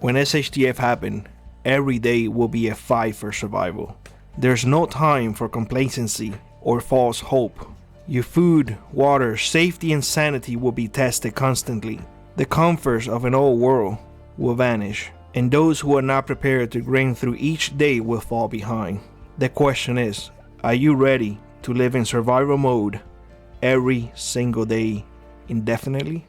When SHTF happened, every day will be a fight for survival. There's no time for complacency or false hope. Your food, water, safety, and sanity will be tested constantly. The comforts of an old world will vanish, and those who are not prepared to grind through each day will fall behind. The question is, are you ready to live in survival mode every single day indefinitely?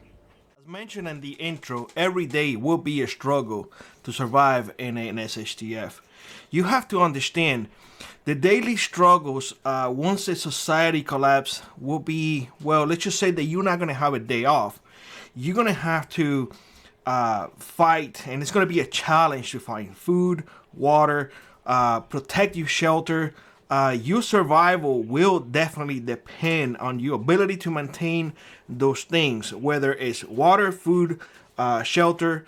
As mentioned in the intro, every day will be a struggle to survive in an SHTF. You have to understand the daily struggles once the society collapse will be, well, let's just say that you're not going to have a day off. You're going to have to fight, and it's going to be a challenge to find food, water, protect your shelter. Your survival will definitely depend on your ability to maintain those things, whether it's water, food, shelter.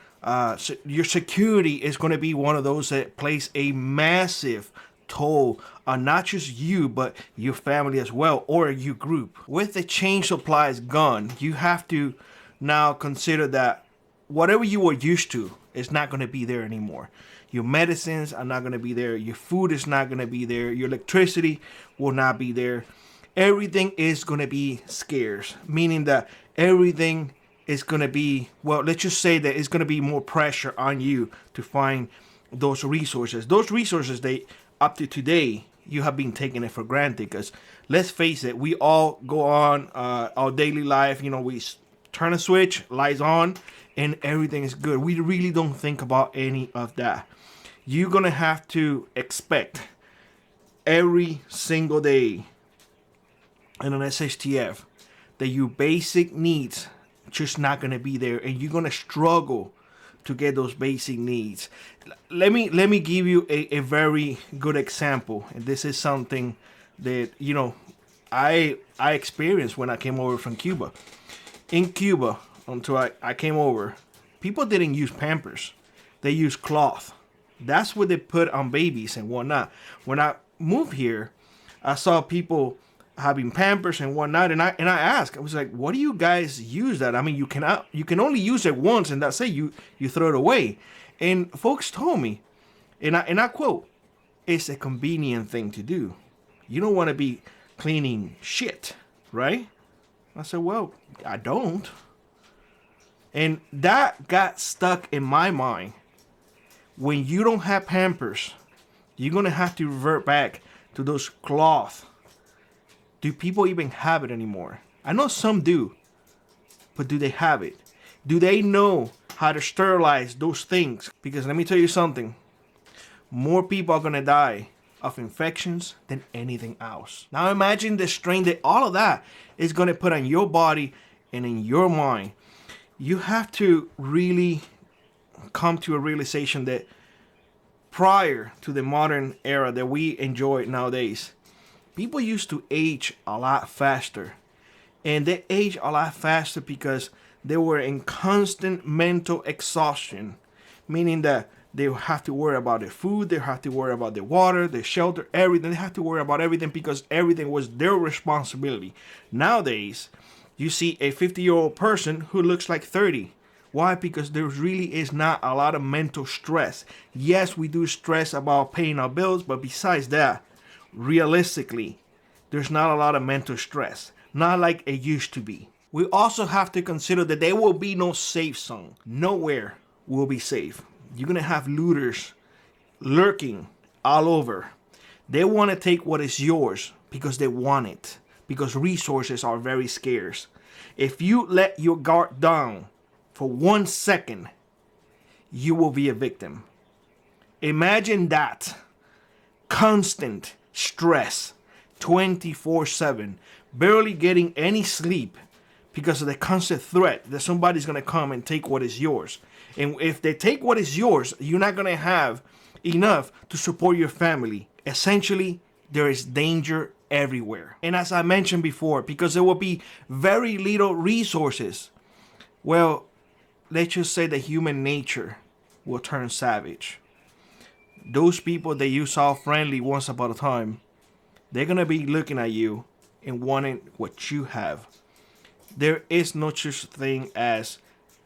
Your security is going to be one of those that plays a massive toll on not just you, but your family as well, or your group. With the change supplies gone, you have to now consider that whatever you were used to is not going to be there anymore. Your medicines are not going to be there. Your food is not going to be there. Your electricity will not be there. Everything is going to be scarce, meaning that everything is going to be, well, let's just say that it's going to be more pressure on you to find those resources. Those resources, they up to today, you have been taking it for granted, because let's face it, we all go on our daily life. You know, we turn a switch, lights on, and everything is good. We really don't think about any of that. You're going to have to expect every single day in an SHTF that your basic needs just not going to be there, and you're going to struggle to get those basic needs. Let me give you a very good example, and this is something that, you know, I experienced when I came over from Cuba. In Cuba, until I came over, people didn't use Pampers. They used cloth. That's what they put on babies and whatnot. When I moved here, I saw people having Pampers and whatnot, and I asked, I was like, what do you guys use that? I mean, you can only use it once, and that's it. You throw it away. And folks told me, and I quote, it's a convenient thing to do. You don't want to be cleaning shit, right? I said, well, I don't. And that got stuck in my mind. When you don't have Pampers, you're going to have to revert back to those cloth. Do people even have it anymore? I know some do, but do they have it? Do they know how to sterilize those things? Because let me tell you something. More people are going to die of infections than anything else. Now imagine the strain that all of that is going to put on your body and in your mind. You have to really come to a realization that prior to the modern era that we enjoy nowadays, people used to age a lot faster. And they age a lot faster because they were in constant mental exhaustion, meaning that they have to worry about their food, they have to worry about their water, their shelter, everything. They have to worry about everything because everything was their responsibility. Nowadays, you see a 50-year-old person who looks like 30. Why? Because there really is not a lot of mental stress. Yes, we do stress about paying our bills, but besides that, realistically, there's not a lot of mental stress. Not like it used to be. We also have to consider that there will be no safe zone. Nowhere will be safe. You're going to have looters lurking all over. They want to take what is yours because they want it. Because resources are very scarce. If you let your guard down for 1 second, you will be a victim. Imagine that. Constant stress, 24/7, barely getting any sleep because of the constant threat that somebody's going to come and take what is yours. And if they take what is yours, you're not going to have enough to support your family. Essentially, there is danger everywhere. And as I mentioned before, because there will be very little resources, well, let's just say that human nature will turn savage. Those people that you saw friendly once upon a time, they're going to be looking at you and wanting what you have. There is no such thing as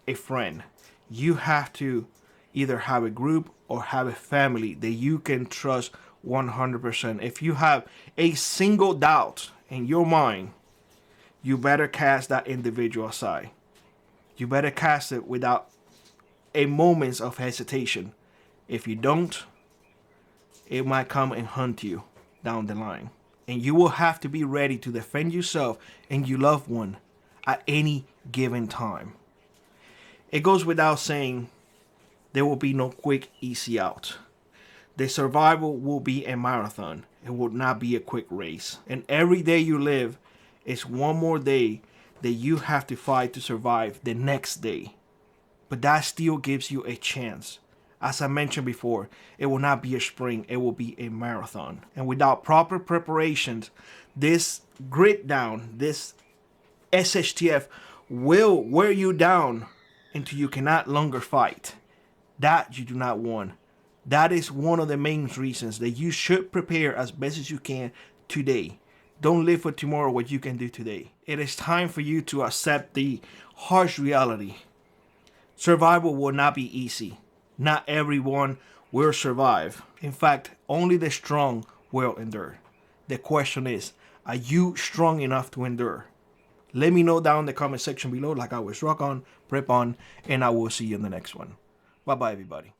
a friend. You have to either have a group or have a family that you can trust 100%. If you have a single doubt in your mind, you better cast that individual aside. You better cast it without a moment of hesitation. If you don't, it might come and hunt you down the line. And you will have to be ready to defend yourself and your loved one at any given time. It goes without saying, there will be no quick, easy out. The survival will be a marathon. It will not be a quick race. And every day you live is one more day that you have to fight to survive the next day. But that still gives you a chance. As I mentioned before, it will not be a sprint, it will be a marathon. And without proper preparations, this grit down, this SHTF will wear you down until you cannot longer fight. That you do not want. That is one of the main reasons that you should prepare as best as you can today. Don't live for tomorrow what you can do today. It is time for you to accept the harsh reality. Survival will not be easy. Not everyone will survive. In fact, only the strong will endure. The question is, are you strong enough to endure? Let me know down in the comment section below. Like always, rock on, prep on, and I will see you in the next one. Bye-bye, everybody.